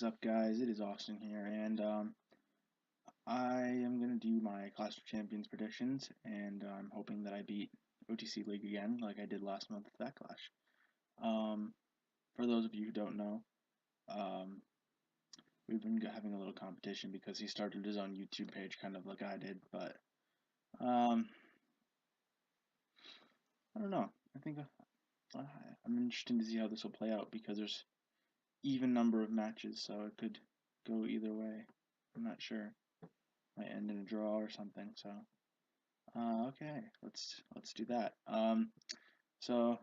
is up, guys? It is Austin here, and I am going to do my Clash of Champions predictions, and I'm hoping that I beat OTC League again, like I did last month at that Clash. For those of you who don't know, um, we've been having a little competition because he started his own YouTube page, kind of like I did, but I don't know. I think I'm interested to see how this will play out because there's even number of matches, so it could go either way. I'm not sure. Might end in a draw or something. So, okay, let's do that. So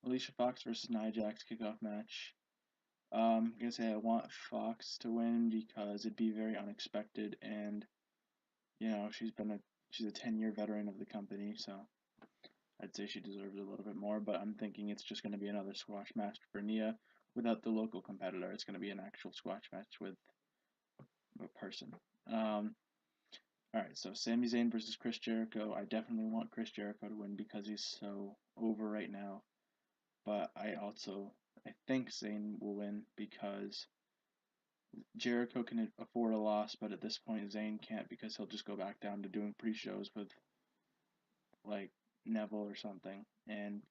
Alicia Fox versus Nia Jax kickoff match. I'm gonna say I want Fox to win because it'd be very unexpected, and she's a 10-year veteran of the company, so I'd say she deserves a little bit more. But I'm thinking it's just gonna be another squash match for Nia without the local competitor. It's gonna be an actual squash match with a person. Alright, so Sami Zayn versus Chris Jericho. I definitely want Chris Jericho to win because he's so over right now. But I think Zayn will win because Jericho can afford a loss, but at this point Zayn can't because he'll just go back down to doing pre-shows with like Neville or something. And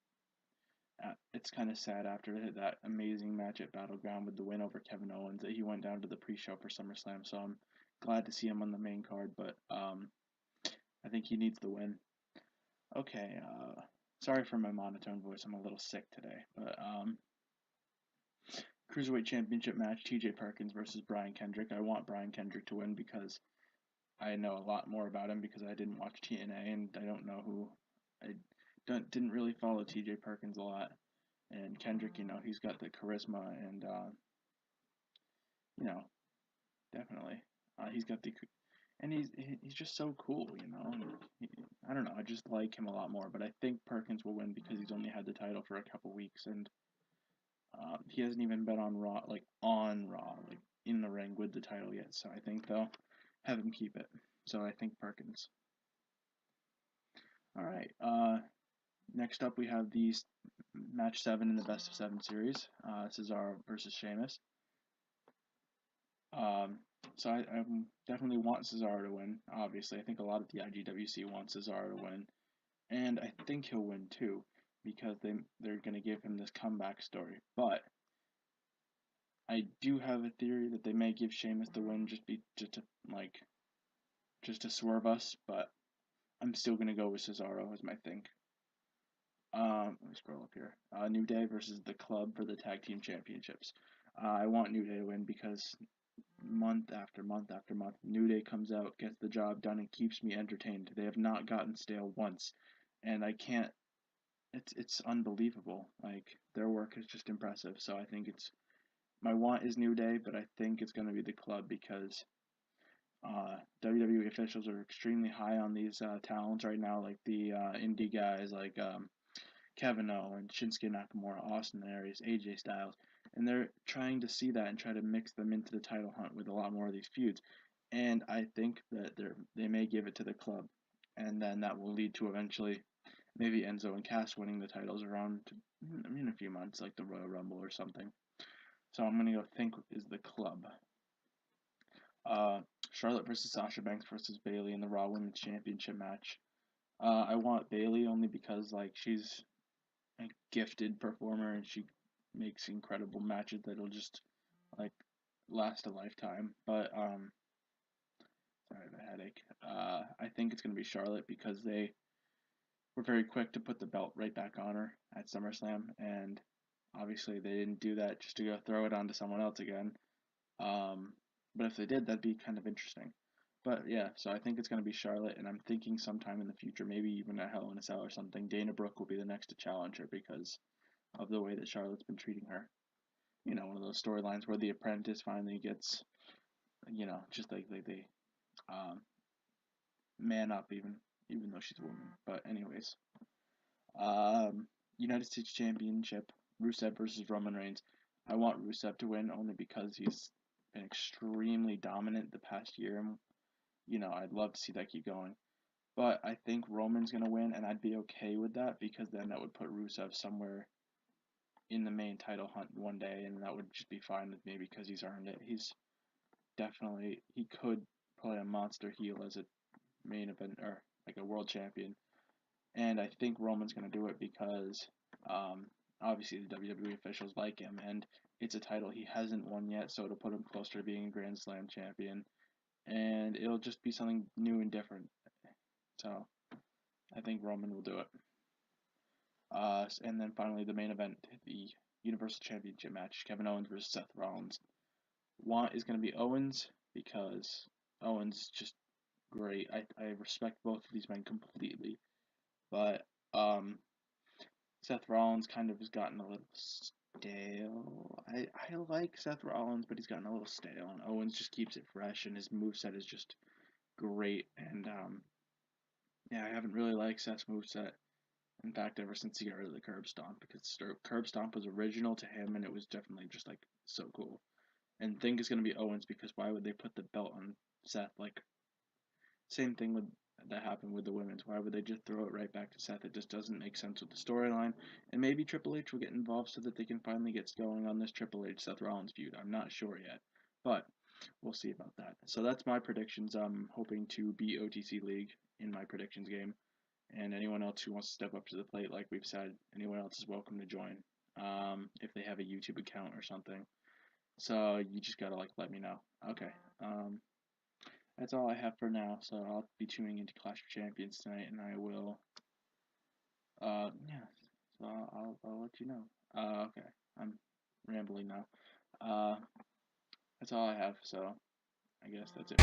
it's kind of sad after that amazing match at Battleground with the win over Kevin Owens that he went down to the pre-show for SummerSlam. So I'm glad to see him on the main card, but I think he needs the win. Okay, sorry for my monotone voice. I'm a little sick today, but Cruiserweight Championship match: T.J. Perkins versus Brian Kendrick. I want Brian Kendrick to win because I know a lot more about him because I didn't watch TNA and I don't know who. I didn't really follow T.J. Perkins a lot, and Kendrick, he's got the charisma and you know, definitely, he's got the and he's just so cool, I don't know, I just like him a lot more, but I think Perkins will win because he's only had the title for a couple weeks, and he hasn't even been on Raw, like in the ring with the title yet, so I think they'll have him keep it. So I think Perkins. All right. Next up, we have the match 7 in the best of 7 series: Cesaro versus Sheamus. So I definitely want Cesaro to win. Obviously, I think a lot of the IGWC wants Cesaro to win, and I think he'll win too because they're gonna give him this comeback story. But I do have a theory that they may give Sheamus the win just to swerve us. But I'm still gonna go with Cesaro as my thing. Let me scroll up here. New Day versus the Club for the tag team championships. I want New Day to win because month after month after month, New Day comes out, gets the job done, and keeps me entertained. They have not gotten stale once, and I can't. It's unbelievable. Like their work is just impressive. So I think it's my want is New Day, but I think it's going to be the Club because WWE officials are extremely high on these talents right now, like the indie guys like Kevin Owens, Shinsuke Nakamura, Austin Aries, AJ Styles, and they're trying to see that and try to mix them into the title hunt with a lot more of these feuds. And I think that they may give it to the Club, and then that will lead to eventually maybe Enzo and Cass winning the titles around in a few months, like the Royal Rumble or something. So I'm gonna go think is the Club. Uh, Charlotte versus Sasha Banks versus Bayley in the Raw Women's Championship match. I want Bayley only because like she's a gifted performer and she makes incredible matches that'll just like last a lifetime. But sorry, I have a headache. I think it's gonna be Charlotte because they were very quick to put the belt right back on her at SummerSlam, and obviously they didn't do that just to go throw it onto someone else again. But if they did, that'd be kind of interesting. But yeah, so I think it's going to be Charlotte, and I'm thinking sometime in the future, maybe even at Hell in a Cell or something, Dana Brooke will be the next to challenge her because of the way that Charlotte's been treating her. One of those storylines where the apprentice finally gets, just like they man up even though she's a woman. But anyways, um, United States Championship: Rusev versus Roman Reigns. I want Rusev to win only because he's been extremely dominant the past year. I'd love to see that keep going. But I think Roman's going to win, and I'd be okay with that because then that would put Rusev somewhere in the main title hunt one day, and that would just be fine with me because he's earned it. He could play a monster heel as a main event or like a world champion, and I think Roman's gonna do it because obviously the WWE officials like him, and it's a title he hasn't won yet, so it'll put him closer to being a Grand Slam champion, and it'll just be something new and different. So I think Roman will do it. And then finally the main event, the Universal Championship match, Kevin Owens versus Seth Rollins. One is going to be Owens because Owens is just great. I respect both of these men completely, but Seth Rollins kind of has gotten a little stale. I like Seth Rollins, but he's gotten a little stale, and Owens just keeps it fresh, and his moveset is just great. And yeah, I haven't really liked Seth's moveset. In fact, ever since he got rid of the curb stomp, because curb stomp was original to him, and it was definitely just like so cool. And think it's gonna be Owens because why would they put the belt on Seth? Like same thing with that happened with the women's. Why would they just throw it right back to Seth? It just doesn't make sense with the storyline. And maybe Triple H will get involved so that they can finally get going on this Triple H Seth Rollins feud. I'm not sure yet, but we'll see about that. So that's my predictions. I'm hoping to beat OTC League in my predictions game. And anyone else who wants to step up to the plate, like we've said, anyone else is welcome to join. If they have a YouTube account or something. So you just gotta like let me know. Okay. That's all I have for now. So I'll be tuning into Clash of Champions tonight, and I will. Yeah. So I'll let you know. Okay. I'm rambling now. That's all I have. So I guess that's it.